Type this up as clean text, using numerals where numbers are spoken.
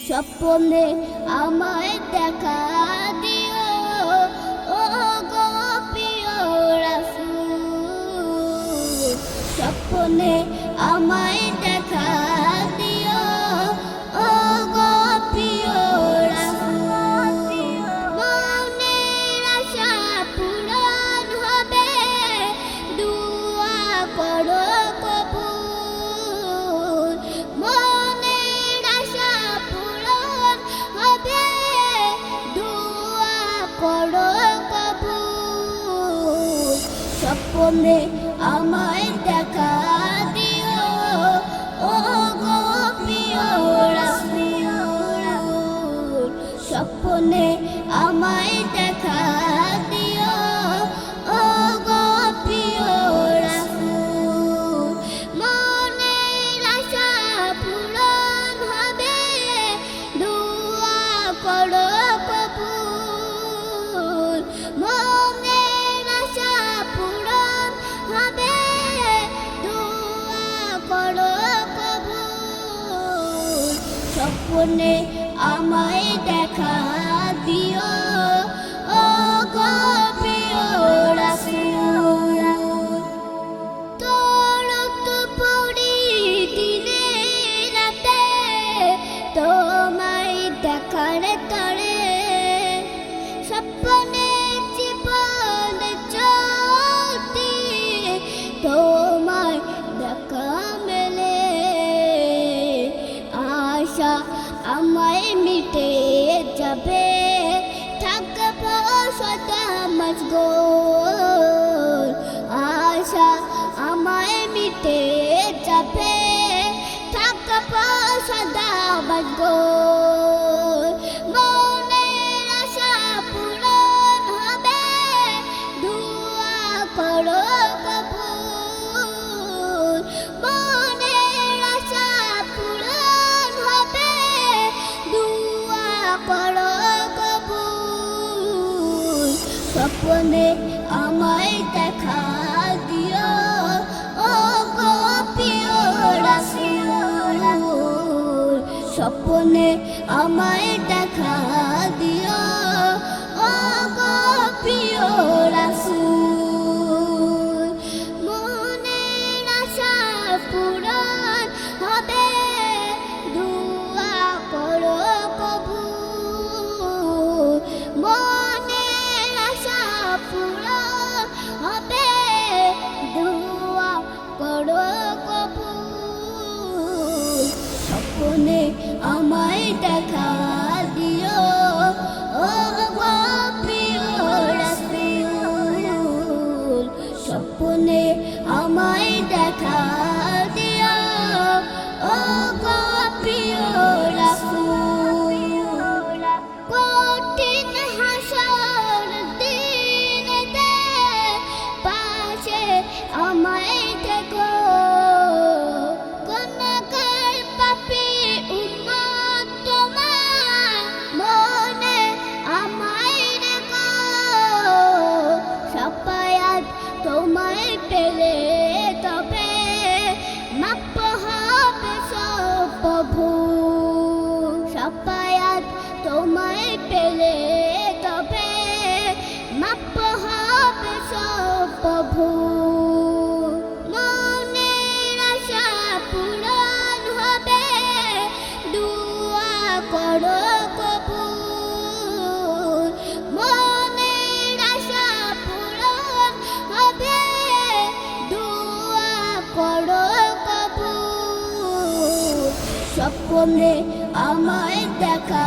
স্বপ্নে আমায় দেখা দিও ও গো প্রিয় রাসূল। স্বপ্নে আমায় দেখা দিও ও গো প্রিয় রাসূল। মনের আশা পূরণ হবে, দুআ করো কবুল। মনের আশা পূরণ হবে, দুআ করো কবুল। স্বপ্নে আমায় দেখা দিও ও গো প্রিয় রাসূল। স্বপ্নে আমায় দেখা দিও ও গো প্রিয় রাসূল। মনের আশা পূরণ হবে, দুআ করো কবুল। মনের আশা পূরণ হবে, দুআ করো কবুল। স্বপ্নে আমায় দেখা দিও ও গো প্রিয় রাসূল। তড়প পড়ি দিনে রাতে, তোমায় দেখার তরে। স্বপ্নে জীবন চলতি, তোমায় দেখা মেলে। আশা আমায় মিটে যাবে, থাকবো সদা মশগুল। আশা আমায় মিটে যাবে, থাকবো সদা মশগুল। মনের আশা পূরণ হবে, দুআ করো কবুল। মনের আশা পূরণ হবে, দুআ করো কবুল। স্বপ্নে আমায় দেখা দিও ও গো প্রিয় রাসূল। স্বপ্নে আমায় দেখা দিও ও গো প্রিয় রাসূল। মনের আশা পূরণ হবে, দুআ করো কবুল। মনের আশা পূরণ হবে, দুআ করো কবুল। স্বপ্নে আমায় দেখা দিও ও গো প্রিয় রাসূল। স্বপ্নে আমায় দেখা দিও ও গো প্রিয় রাসূল। কঠিন হাসর দিনেতে পাশে আমায় থেকো। গুনাহগার পাপী উম্মত তোমার, মনে আমায় রেখো। শাফায়াত তোমায় পেলে তবে, মাপ হবে সব ভুল। শাফায়াত তোমায় পেলে তবে, মাপ হবে সব ভুল। মনের আশা পূরণ হবে, দুআ করো কবুল। মনের আশা পূরণ হবে, দুআ করো কবুল। স্বপ্নে আমায় দেখা